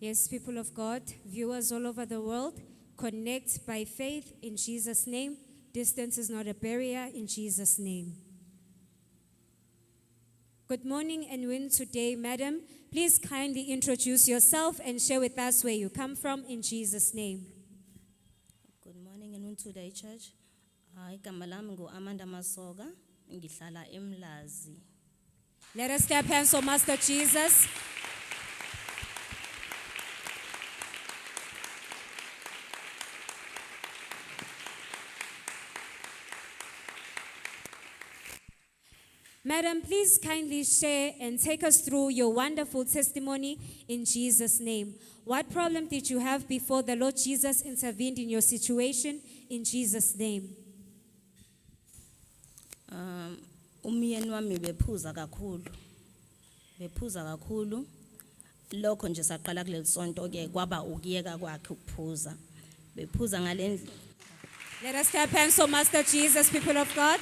Yes, people of God, viewers all over the world, connect by faith in Jesus' name. Distance is not a barrier in Jesus' name. Good morning and win today, madam. Please kindly introduce yourself and share with us where you come from in Jesus' name. Good morning and today church. Igama lami Amanda Masoga, ngihlala eMlazi. Let us clap hands for Master Jesus. Madam, please kindly share and take us through your wonderful testimony in Jesus' name. What problem did you have before the Lord Jesus intervened in your situation in Jesus' name? Umyeni wami bephuza kakhulu. Lokho nje saqala kuleli sonto ke kwaba ukuyeka kwakhe ukuphuza. Bephuza ngalendlela. Let us clap hands for Master Jesus, people of God.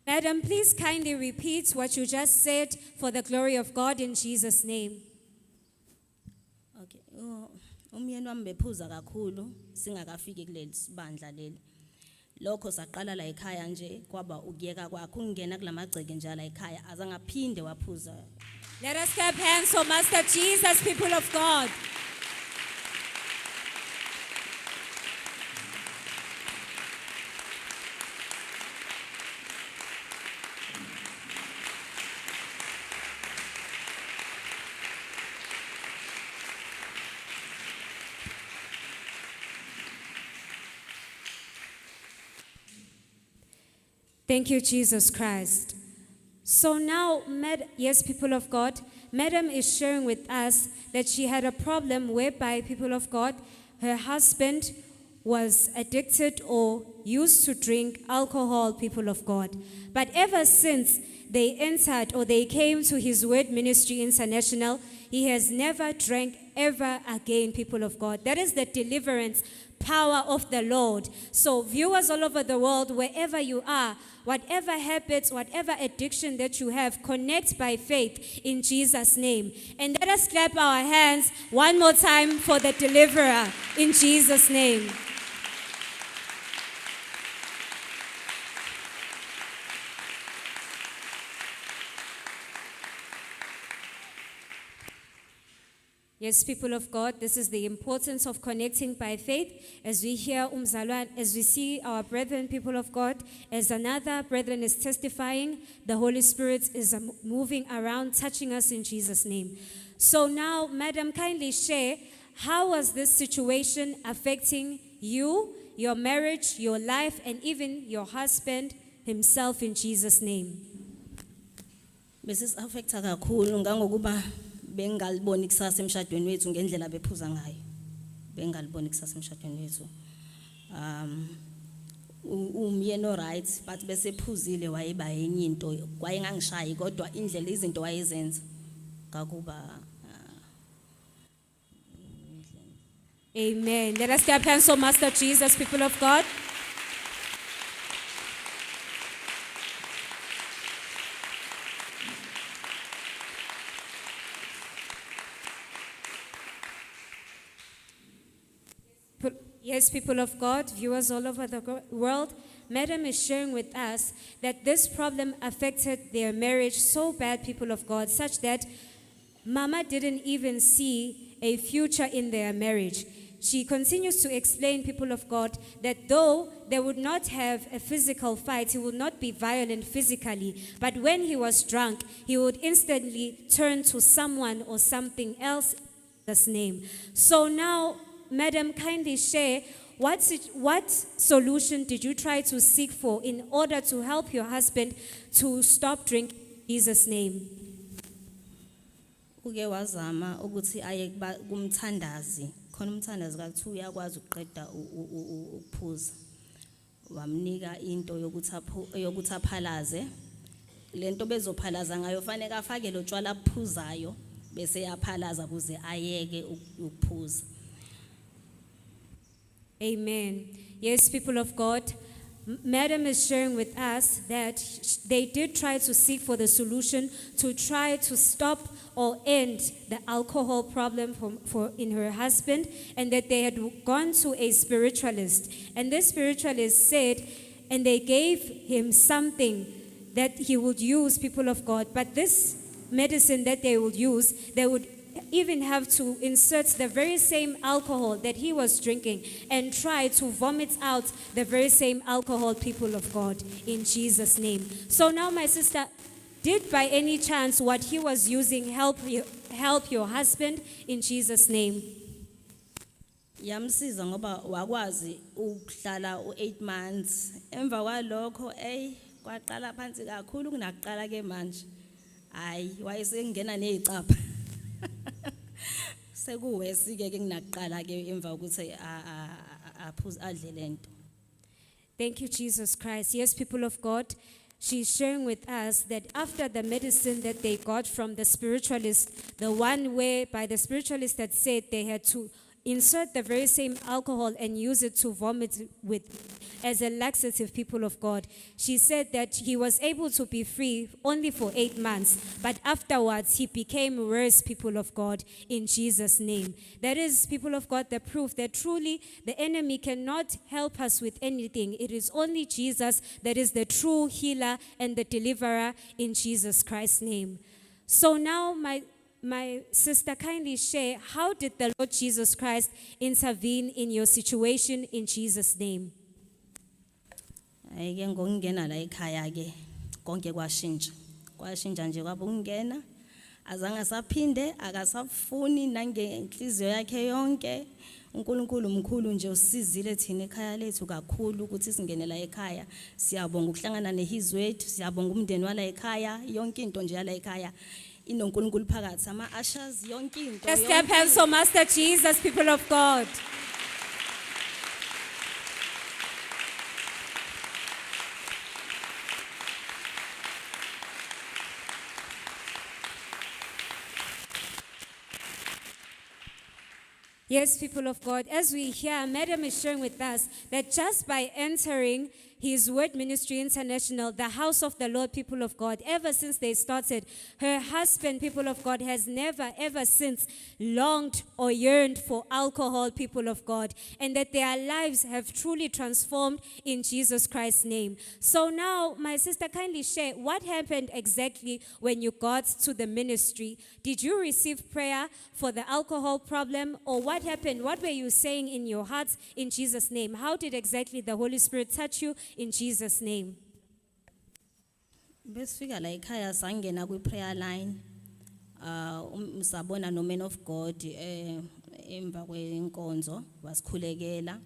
Madam, please kindly repeat what you just said for the glory of God in Jesus' name. Okay. Umyeni wami bephuza kakhulu singakafiki kuleli sibandla leli. Lokho saqala la ekhaya nje kwaba ukuyeka kwakhe ungena kulamagceke njalo la ekhaya azangaphinde waphuza. Let us clap hands for Master Jesus, people of God. Thank you, Jesus Christ. So now, yes, people of God, Madam is sharing with us that she had a problem whereby, people of God, her husband was addicted or used to drink alcohol, people of God. But ever since they entered or they came to His Word Ministry International, he has never drank ever again, people of God. That is the deliverance power of the Lord. So viewers all over the world, wherever you are, whatever habits, whatever addiction that you have, connect by faith in Jesus' name. And let us clap our hands one more time for the deliverer in Jesus' name. Yes, people of God, this is the importance of connecting by faith. As we hear as we see our brethren, people of God, as another brethren is testifying, the Holy Spirit is moving around, touching us in Jesus' name. So now, Madam, kindly share, how was this situation affecting you, your marriage, your life, and even your husband himself in Jesus' name? Mrs. Affecta kakhulu ngangokuba bengaliboni kusasa emshadweni wethu ngendlela bephuza ngayo. Bengaliboni kusasa emshadweni wethu. Umyeni right but bese phuzile wayeba enye into kwayengangishayi kodwa indlela izinto wayezenza kakuba Amen. Let us clap hands for Master Jesus, people of God. Yes, people of God, viewers all over the world, Madam is sharing with us that this problem affected their marriage so bad, people of God, such that Mama didn't even see a future in their marriage. She continues to explain, people of God, that though they would not have a physical fight, he would not be violent physically, but when he was drunk, he would instantly turn to someone or something else in Jesus' name. So now, Madam, kindly share what solution did you try to seek for in order to help your husband to stop drinking in Jesus' name? Uke wazama ukuthi aye kumthandazi khona umthandazi kathi uyakwazi ukuqeda ukuphuza wamnika into yokuthi aphalaze lento bezophalaza ngayo fanele afake lo tshwala aphuzayo bese yaphalaza ukuze ayeke ukuphuza. Amen. Yes, people of God, Madam is sharing with us that they did try to seek for the solution to try to stop or end the alcohol problem in her husband, and that they had gone to a spiritualist. And this spiritualist said, and they gave him something that he would use, people of God. But this medicine that they would use, they would even have to insert the very same alcohol that he was drinking and try to vomit out the very same alcohol, people of God, in Jesus' name. So now, my sister, did by any chance what he was using help your husband in Jesus' name? Yamsiza ngoba wakwazi ukuhlala u8 months. Emva kwalokho kwaqala phansi kakhulu kunaqala ke manje. Hayi wayesengena nezicapha. Sekuwesi ke kunaqala ke emva ukuthi aphuze adle lento. Thank you, Jesus Christ. Yes, people of God, she's sharing with us that after the medicine that they got from the spiritualist, the one where by the spiritualist that said they had to insert the very same alcohol and use it to vomit with as a laxative, people of God. She said that he was able to be free only for 8 months, but afterwards he became worse, people of God, in Jesus' name. That is, people of God, the proof that truly the enemy cannot help us with anything. It is only Jesus that is the true healer and the deliverer in Jesus Christ's name. So now, my sister, kindly share, how did the Lord Jesus Christ intervene in your situation in Jesus' name? Ayike ngokungena la ekhaya ke konke kwashintsha nje kwaba ukungena azange saphinde akasafuni nangenhliziyo yakhe yonke. uNkulunkulu mkhulu nje usizile thina ekhaya lethu kakhulu ukuthi singene la ekhaya. Siyabonga ukuhlangana neHis word, siyabonga umndeni wala ekhaya, yonke into nje yala ekhaya inoNkulunkulu phakathi, ama ushers yonke into. Let's clap hands for Master Jesus, people of God. Yes, people of God, as we hear, Madam is sharing with us that just by entering His Word Ministry International, the house of the Lord, people of God, ever since they started, her husband, people of God, has never, ever since longed or yearned for alcohol, people of God, and that their lives have truly transformed in Jesus Christ's name. So now, my sister, kindly share what happened exactly when you got to the ministry. Did you receive prayer for the alcohol problem, or what happened? What were you saying in your hearts in Jesus' name? How did exactly the Holy Spirit touch you in Jesus' name? Besifika la ekhaya sangena kwi-prayer line. Sabona no man of God emva kwenkonzo wasikhulekela.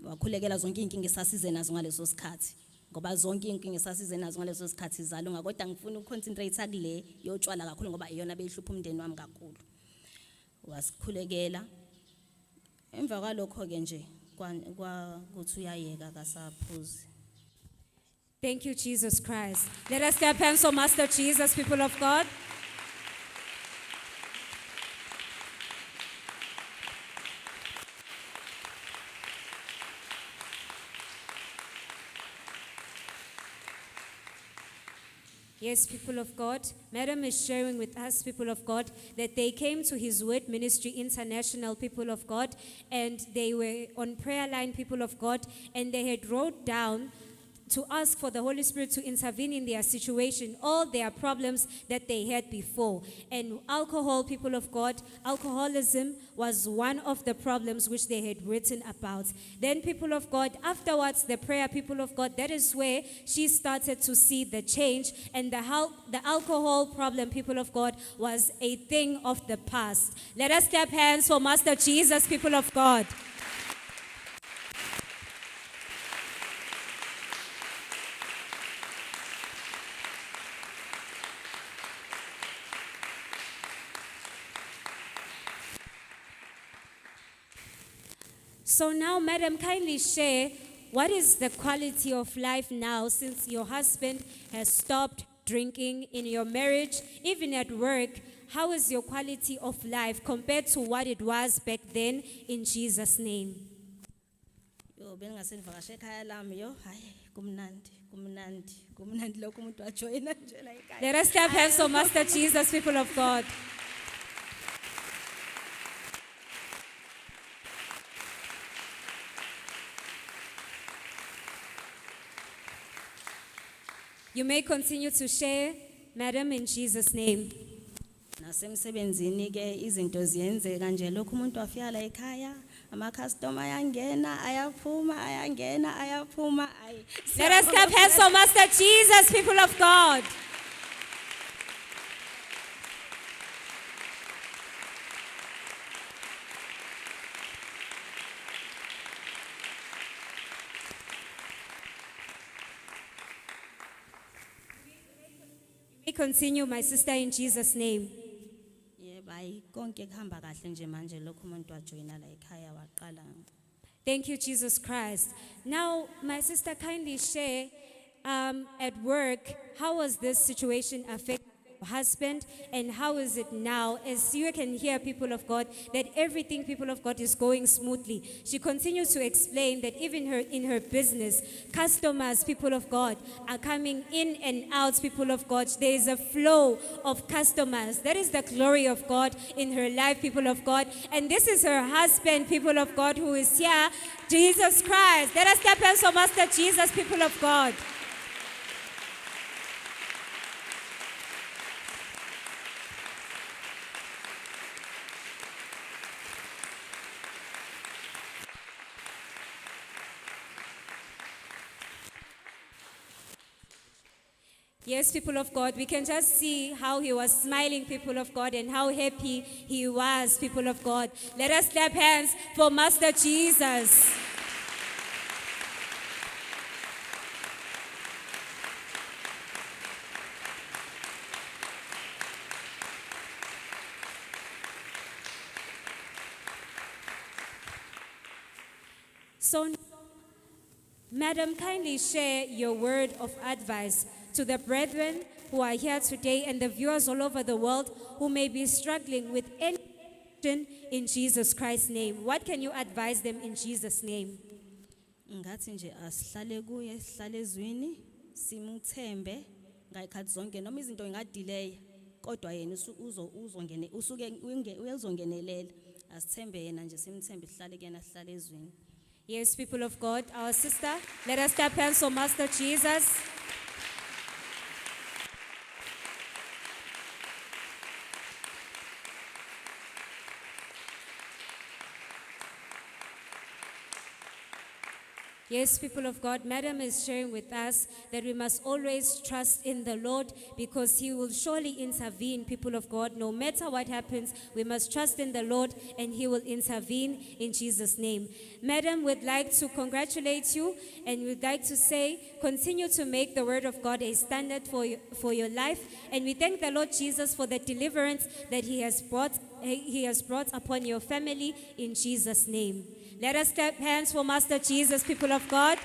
Wakhulekela zonke inkinga esasize nazo ngaleso sikhathi. Ngoba zonke inkinga esasize nazo ngaleso sikhathi zalunga, kodwa ngifuna ukuconcentrate kule yotshwala kakhulu ngoba iyona beyihlupha umndeni wami kakhulu. Wasikhulekela. Emva kwalokho ke nje kuthi uyayeka kasaphuzi. Thank you, Jesus Christ. Let us clap hands for Master Jesus, people of God. Yes, people of God, Madam is sharing with us, people of God, that they came to His Word Ministry International, people of God, and they were on prayer line, people of God, and they had wrote down to ask for the Holy Spirit to intervene in their situation, all their problems that they had before. And alcohol, people of God, alcoholism was one of the problems which they had written about. Then, people of God, afterwards, the prayer, people of God, that is where she started to see the change, and the alcohol problem, people of God, was a thing of the past. Let us clap hands for Master Jesus, people of God. So now, Madam, kindly share what is the quality of life now since your husband has stopped drinking in your marriage, even at work. How is your quality of life compared to what it was back then in Jesus' name? Hawu beningasenivakashe ekhaya lami yo. Hayi kumnandi lokho umuntu wajoyina nje la ekhaya. Let us clap hands for Master Jesus, people of God. You may continue to share, Madam, in Jesus' name. Nasemsebenzini ke izinto ziyenzeka nje lokho umuntu wafika la ekhaya ama customer ayangena ayaphuma ay. Let us clap hands for Master Jesus, people of God. You may continue, my sister, in Jesus' name. Yebo hayi konke kuhamba kahle nje manje lokho umuntu wajoyina la ekhaya waqala. Thank you, Jesus Christ. Now, my sister, kindly share at work, how was this situation affect your husband and how is it now? As you can hear, people of God, that everything, people of God, is going smoothly. She continues to explain that even in her business, customers, people of God, are coming in and out, people of God. There is a flow of customers. That is the glory of God in her life, people of God. And this is her husband, people of God, who is here, Jesus Christ. Let us clap hands for Master Jesus, people of God. Yes, people of God, we can just see how he was smiling, people of God, and how happy he was, people of God. Let us clap hands for Master Jesus. So, Madam, kindly share your word of advice to the brethren who are here today and the viewers all over the world who may be struggling with any addiction in Jesus Christ's name. What can you advise them in Jesus' name? Ngathi nje asihlale kuye sihlale ezwini simuthembe ngayikhathi zonke noma izinto ingadelay kodwa yena uzongene uyezongenelela asithembe yena nje simthembe sihlale kuyena sihlale ezwini. Yes, people of God, our sister, let us clap hands for Master Jesus. Yes, people of God, Madam is sharing with us that we must always trust in the Lord because He will surely intervene, people of God. No matter what happens, we must trust in the Lord and He will intervene in Jesus' name. Madam, we'd like to congratulate you and we'd like to say, continue to make the Word of God a standard for your life. And we thank the Lord Jesus for the deliverance that He has brought upon your family in Jesus' name. Let us clap hands for Master Jesus, people of God.